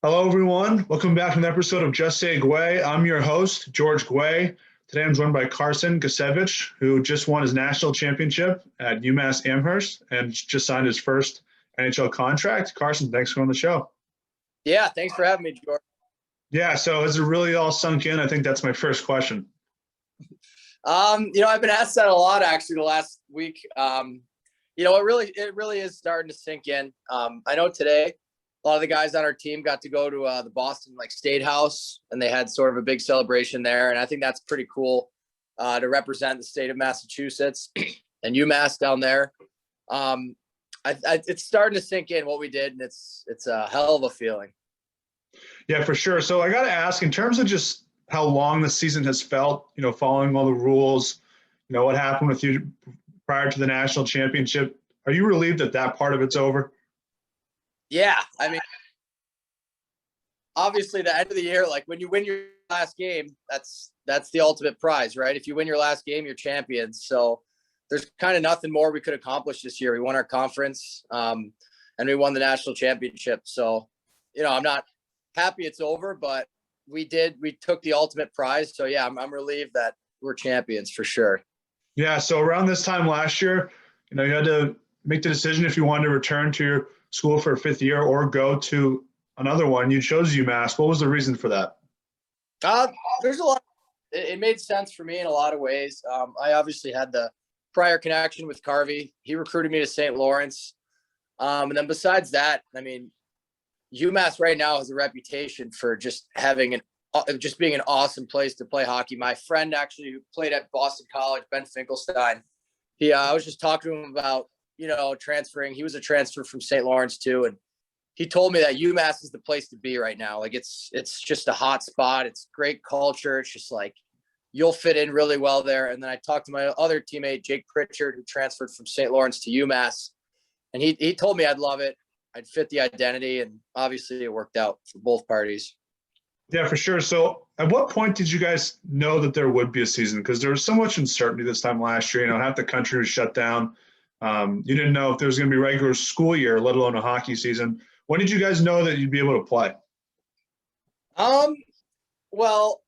Hello, everyone. Welcome back to an episode of Just Say Guay. I'm your host, George Guay. Today I'm joined by Carson Gicewicz, who just won his national championship at Umass Amherst and just signed his first NHL contract. Carson, thanks for on the show. Yeah, thanks for having me, George. Yeah, so has it really all sunk in? I think that's my first question. I've been asked that a lot actually the last week. It really is starting to sink in. I know today a lot of the guys on our team got to go to the Boston State House, and they had sort of a big celebration there. And I think that's pretty cool to represent the state of Massachusetts and UMass down there. It's starting to sink in what we did, and it's a hell of a feeling. Yeah, for sure. So I got to ask, in terms of just how long the season has felt, following all the rules, what happened with you prior to the national championship, are you relieved that that part of it's over? Yeah, I mean, obviously the end of the year, like when you win your last game, that's the ultimate prize, right? If you win your last game, you're champions. So there's kind of nothing more we could accomplish this year. We won our conference, and we won the national championship. So, I'm not happy it's over, but we took the ultimate prize. So yeah, I'm relieved that we're champions for sure. Yeah. So around this time last year, you had to make the decision if you wanted to return to your school for a fifth year or go to another one. You chose UMass. What was the reason for that? There's a lot. It made sense for me in a lot of ways. I obviously had the prior connection with Carvey. He recruited me to St. Lawrence. And then besides that, I mean, UMass right now has a reputation for just being an awesome place to play hockey. My friend actually who played at Boston College, Ben Finkelstein, I was just talking to him about, transferring. He was a transfer from St. Lawrence too. And he told me that UMass is the place to be right now. Like it's just a hot spot. It's great culture. It's just like, you'll fit in really well there. And then I talked to my other teammate, Jake Pritchard, who transferred from St. Lawrence to UMass. And he told me I'd love it. I'd fit the identity. And obviously it worked out for both parties. Yeah, for sure. So at what point did you guys know that there would be a season? Because there was so much uncertainty this time last year. Half the country was shut down. You didn't know if there was going to be a regular school year, let alone a hockey season. When did you guys know that you'd be able to play? Well,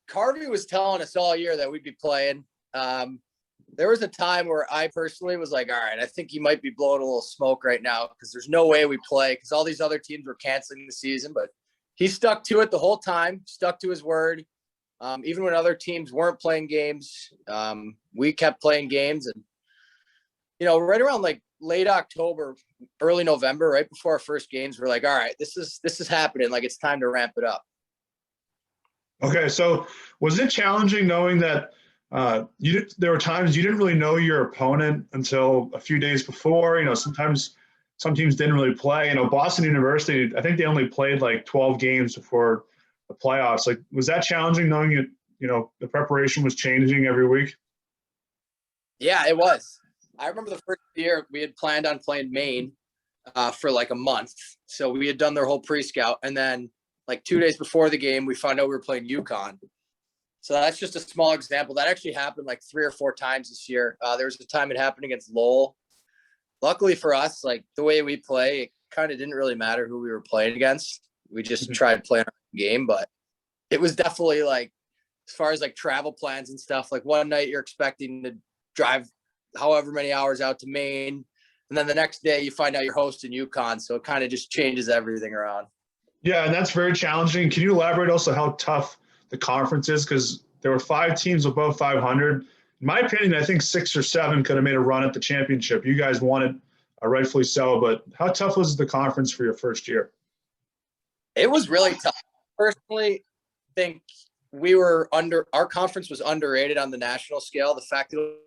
Carvey was telling us all year that we'd be playing. There was a time where I personally was like, all right, I think he might be blowing a little smoke right now because there's no way we play because all these other teams were canceling the season. But he stuck to it the whole time, stuck to his word. Even when other teams weren't playing games, we kept playing games. And, right around late October, early November, right before our first games, we're like, all right, this is happening. Like, it's time to ramp it up. Okay. So was it challenging knowing that there were times you didn't really know your opponent until a few days before? Sometimes some teams didn't really play. Boston University, I think they only played 12 games before the playoffs. Was that challenging knowing the preparation was changing every week? Yeah, it was. I remember the first year we had planned on playing Maine for a month. So we had done their whole pre-scout. And then 2 days before the game, we found out we were playing UConn. So that's just a small example. That actually happened 3 or 4 times this year. There was a time it happened against Lowell. Luckily for us, the way we play, it kind of didn't really matter who we were playing against. We just tried playing our game, but it was definitely as far as travel plans and stuff, one night you're expecting to drive however many hours out to Maine. And then the next day you find out you're hosting UConn. So it kind of just changes everything around. Yeah. And that's very challenging. Can you elaborate also how tough the conference is? Because there were 5 teams above 500. In my opinion, I think 6 or 7 could have made a run at the championship. You guys won it, rightfully so. But how tough was the conference for your first year? It was really tough. Personally, I think our conference was underrated on the national scale. The fact that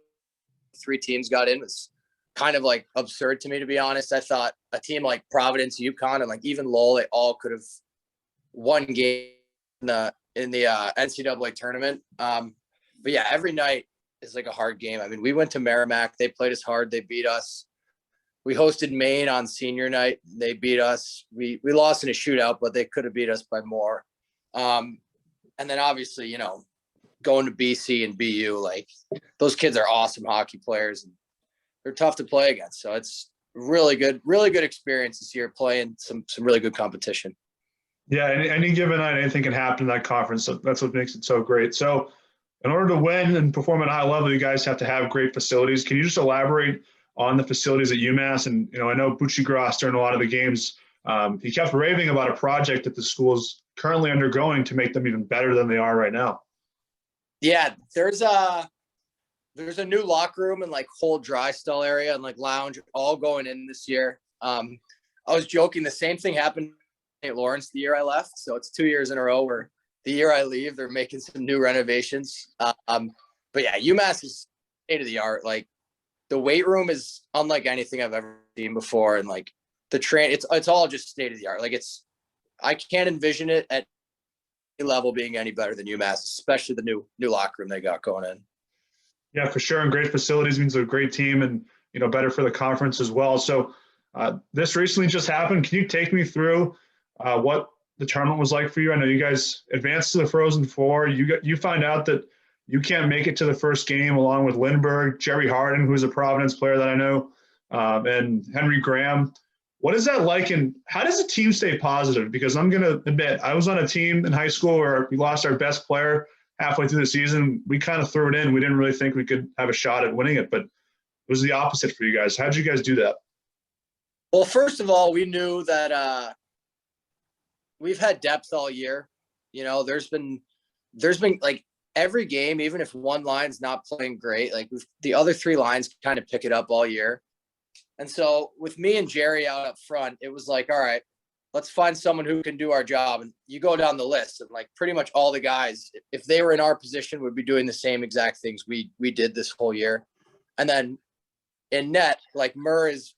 3 teams got in was kind of absurd to me, to be honest. I thought a team like Providence, UConn, and even Lowell, they all could have won game in the NCAA tournament. But yeah, every night is a hard game. I mean, we went to Merrimack. They played us hard. They beat us. We hosted Maine on senior night. They beat us. We lost in a shootout, but they could have beat us by more. And then obviously, going to BC and BU, those kids are awesome hockey players and they're tough to play against. So it's really good experience this year playing some really good competition. Yeah, any given night, anything can happen in that conference. So that's what makes it so great. So, in order to win and perform at a high level, you guys have to have great facilities. Can you just elaborate on the facilities at UMass? And I know Bucci Gross during a lot of the games, he kept raving about a project that the school's currently undergoing to make them even better than they are right now. Yeah, there's a new locker room and like whole dry stall area and like lounge all going in this year. I was joking. The same thing happened in St. Lawrence the year I left. So it's 2 years in a row where the year I leave, they're making some new renovations. But yeah, UMass is state of the art. Like the weight room is unlike anything I've ever seen before. And like the it's all just state of the art. Like I can't envision it at any level being any better than UMass, especially the new locker room they got going in. Yeah, for sure. And great facilities means a great team and, better for the conference as well. So this recently just happened. Can you take me through what the tournament was like for you? I know you guys advanced to the Frozen Four. You find out that you can't make it to the first game along with Lindbergh, Jerry Harden, who's a Providence player that I know, and Henry Graham. What is that like, and how does a team stay positive? Because I'm going to admit, I was on a team in high school where we lost our best player halfway through the season. We kind of threw it in. We didn't really think we could have a shot at winning it, but it was the opposite for you guys. How did you guys do that? Well, first of all, we knew that we've had depth all year. There's been like every game, even if one line's not playing great, like the other three lines kind of pick it up all year. And so with me and Jerry out up front, it was like, all right, let's find someone who can do our job. And you go down the list and like pretty much all the guys, if they were in our position, would be doing the same exact things we did this whole year. And then in net, like Murr is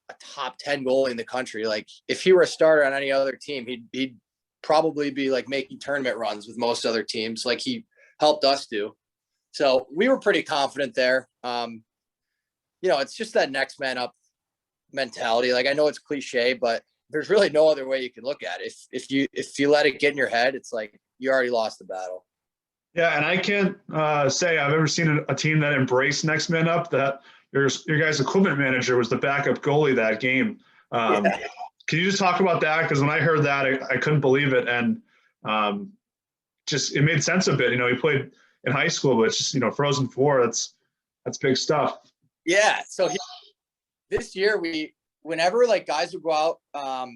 a top 10 goalie in the country. Like if he were a starter on any other team, he'd probably be like making tournament runs with most other teams, like he helped us do. So we were pretty confident there. It's just that next man up mentality. Like I know it's cliche, but there's really no other way you can look at it. If you let it get in your head, it's like you already lost the battle. Yeah, and I can't say I've ever seen a team that embraced next man up. That your guys' equipment manager was the backup goalie that game. Yeah. Can you just talk about that? Because when I heard that, I couldn't believe it, and just it made sense a bit. He played in high school, but it's just Frozen Four. That's big stuff. Yeah. So this year whenever like guys would go out,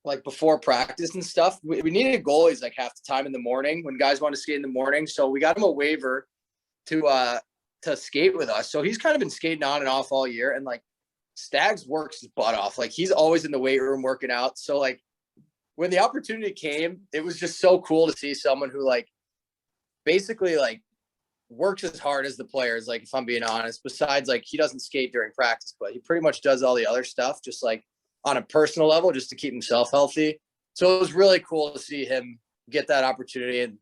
like before practice and stuff, we needed goalies like half the time in the morning when guys want to skate in the morning. So we got him a waiver to skate with us. So he's kind of been skating on and off all year. And like Stags works his butt off. Like he's always in the weight room working out. So like when the opportunity came, it was just so cool to see someone who like basically like works as hard as the players. Like if I'm being honest, besides like he doesn't skate during practice, but he pretty much does all the other stuff just like on a personal level, just to keep himself healthy. So it was really cool to see him get that opportunity. And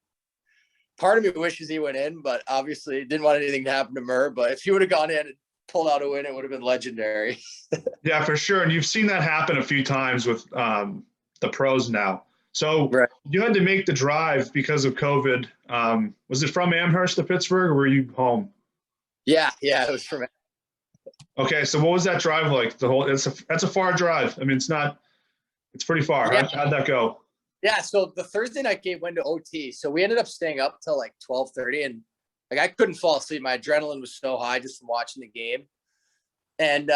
part of me wishes he went in, but obviously didn't want anything to happen to Murr. But if he would have gone in and pulled out a win, it would have been legendary. Yeah, for sure. And you've seen that happen a few times with the pros now. So right. You had to make the drive because of COVID. Was it from Amherst to Pittsburgh, or were you home? Yeah, it was from. Okay, so what was that drive like? That's a far drive. I mean, it's pretty far. Yeah. How'd that go? Yeah, so the Thursday night game went to OT. So we ended up staying up till like 12:30, and like I couldn't fall asleep. My adrenaline was so high just from watching the game. And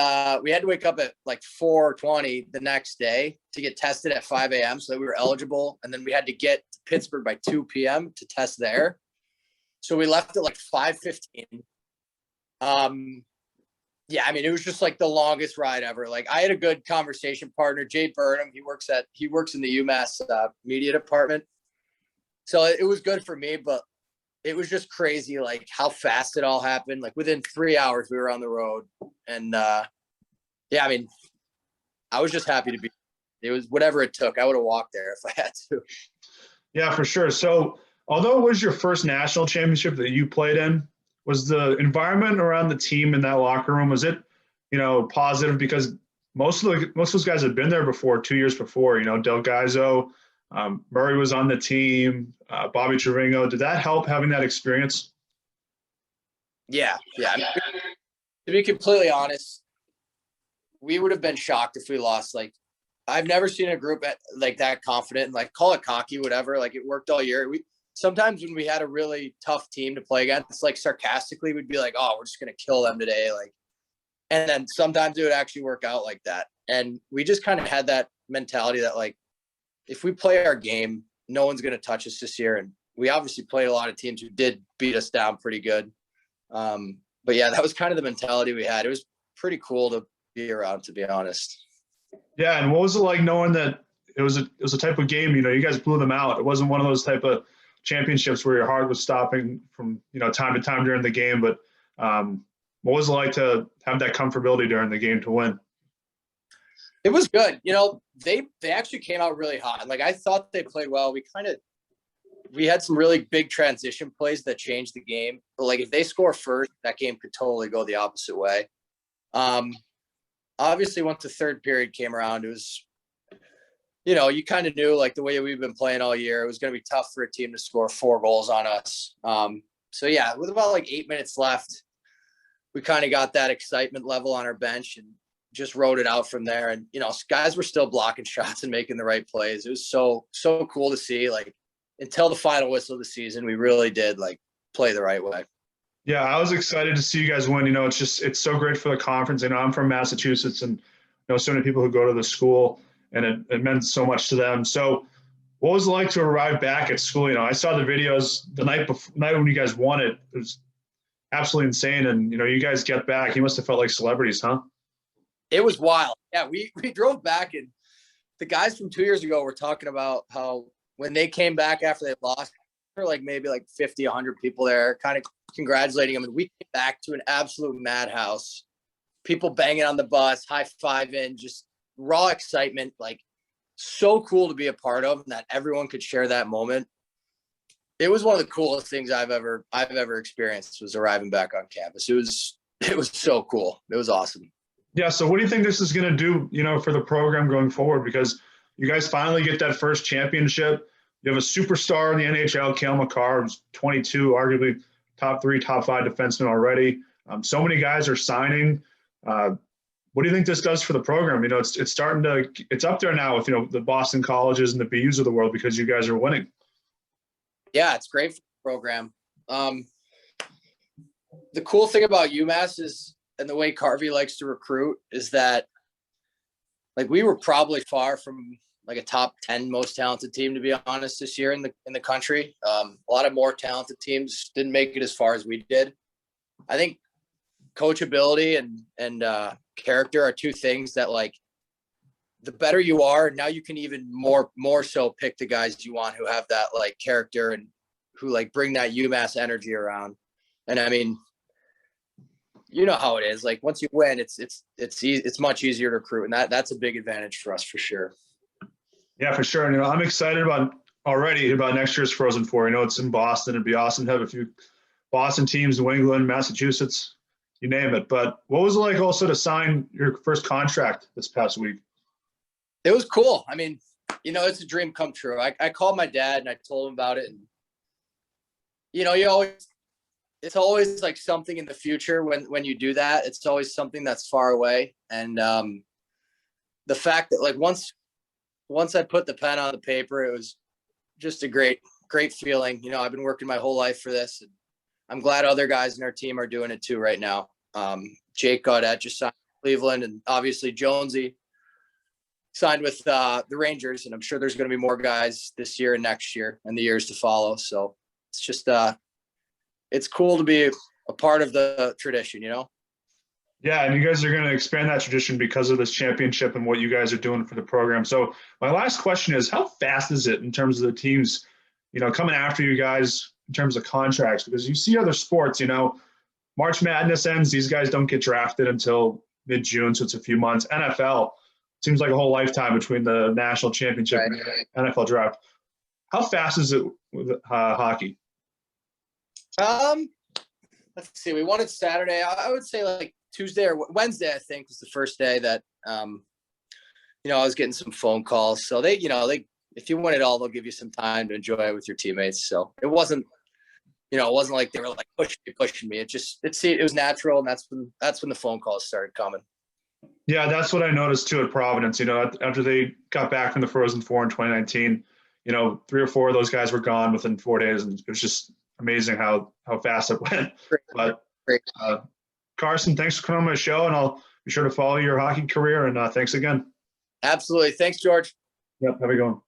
we had to wake up at like 4:20 the next day to get tested at 5 a.m. so that we were eligible. And then we had to get to Pittsburgh by 2 p.m. to test there. So we left at like 5:15. Yeah, I mean, it was just like the longest ride ever. Like I had a good conversation partner, Jay Burnham. He works in the UMass media department. So it was good for me, but it was just crazy, like how fast it all happened. Like within 3 hours, we were on the road, and yeah, I mean, I was just happy to be. It was whatever it took. I would have walked there if I had to. Yeah, for sure. So, although it was your first national championship that you played in, was the environment around the team in that locker room, was it, positive? Because most of those guys had been there before, 2 years before. Del Gaizo, Murray was on the team, Bobby Trevino. Did that help having that experience? Yeah. I mean, to be completely honest, we would have been shocked if we lost like I've never seen a group like that confident and like call it cocky, whatever. Like it worked all year. We sometimes when we had a really tough team to play against, like sarcastically, we'd be like, "Oh, we're just gonna kill them today." Like, and then sometimes it would actually work out like that. And we just kind of had that mentality that like, if we play our game, no one's gonna touch us this year. And we obviously played a lot of teams who did beat us down pretty good. But yeah, that was kind of the mentality we had. It was pretty cool to be around, to be honest. Yeah, and what was it like knowing that it was a type of game? You know, you guys blew them out. It wasn't one of those type of championships where your heart was stopping from time to time during the game. But what was it like to have that comfortability during the game to win? It was good. They actually came out really hot. Like I thought they played well. We had some really big transition plays that changed the game. But like if they score first, that game could totally go the opposite way. Obviously, once the third period came around, it was, you kind of knew like the way we've been playing all year, it was going to be tough for a team to score 4 goals on us. So yeah, with about like 8 minutes left, we kind of got that excitement level on our bench and just rode it out from there. And, guys were still blocking shots and making the right plays. It was so cool to see. Like until the final whistle of the season, we really did like play the right way. Yeah, I was excited to see you guys win. It's so great for the conference. I'm from Massachusetts, and so many people who go to the school, and it meant so much to them. So, what was it like to arrive back at school? I saw the videos the night when you guys won it. It was absolutely insane, and you guys get back. You must have felt like celebrities, huh? It was wild. Yeah, we drove back, and the guys from 2 years ago were talking about how when they came back after they lost, there were like maybe like 50, 100 people there, kind of congratulating them. And we came back to an absolute madhouse. People banging on the bus, high-fiving, just raw excitement. Like so cool to be a part of, and that everyone could share that moment. It was one of the coolest things I've ever experienced, was arriving back on campus. It was so cool. It was awesome. Yeah. So what do you think this is going to do, for the program going forward? Because you guys finally get that first championship. You have a superstar in the NHL, Cale Makar, who's 22, arguably top 3, top 5 defenseman already. So many guys are signing. What do you think this does for the program? It's up there now with, the Boston colleges and the BUs of the world because you guys are winning. Yeah, it's great for the program. The cool thing about UMass is, and the way Carvey likes to recruit, is that like we were probably far from like a top 10 most talented team, to be honest, this year in the country. A lot of more talented teams didn't make it as far as we did. I think coachability and character are two things that, like, the better you are, now you can even more so pick the guys you want who have that like character and who like bring that UMass energy around. And I mean, you know how it is. Like once you win, it's much easier to recruit, and that's a big advantage for us for sure. Yeah, for sure. And, I'm excited about next year's Frozen Four. It's in Boston. It'd be awesome to have a few Boston teams, New England, Massachusetts, you name it. But what was it like also to sign your first contract this past week? It was cool. I mean, it's a dream come true. I called my dad and I told him about it. And, it's always like something in the future when you do that. It's always something that's far away. And the fact that like once I put the pen on the paper, it was just a great feeling. I've been working my whole life for this, and I'm glad other guys in our team are doing it too right now. Jake Gaudette just signed with Cleveland, and obviously Jonesy signed with the Rangers, and I'm sure there's going to be more guys this year and next year and the years to follow. So it's just it's cool to be a part of the tradition, Yeah, and you guys are going to expand that tradition because of this championship and what you guys are doing for the program. So my last question is, how fast is it in terms of the teams, coming after you guys in terms of contracts? Because you see other sports, March Madness ends, these guys don't get drafted until mid-June, so it's a few months. NFL seems like a whole lifetime between the national championship and NFL draft. How fast is it with hockey? Let's see. We won it Saturday. I would say like Tuesday or Wednesday, I think, was the first day that, I was getting some phone calls. So they if you win it all, they'll give you some time to enjoy it with your teammates. So it wasn't like they were like pushing me. It was natural. And that's when the phone calls started coming. Yeah, that's what I noticed too at Providence. After they got back from the Frozen Four in 2019, 3 or 4 of those guys were gone within 4 days, and it was just amazing how fast it went. Great. But Great. Carson, thanks for coming on my show, and I'll be sure to follow your hockey career. And thanks again. Absolutely. Thanks, George. Yep, have a good one.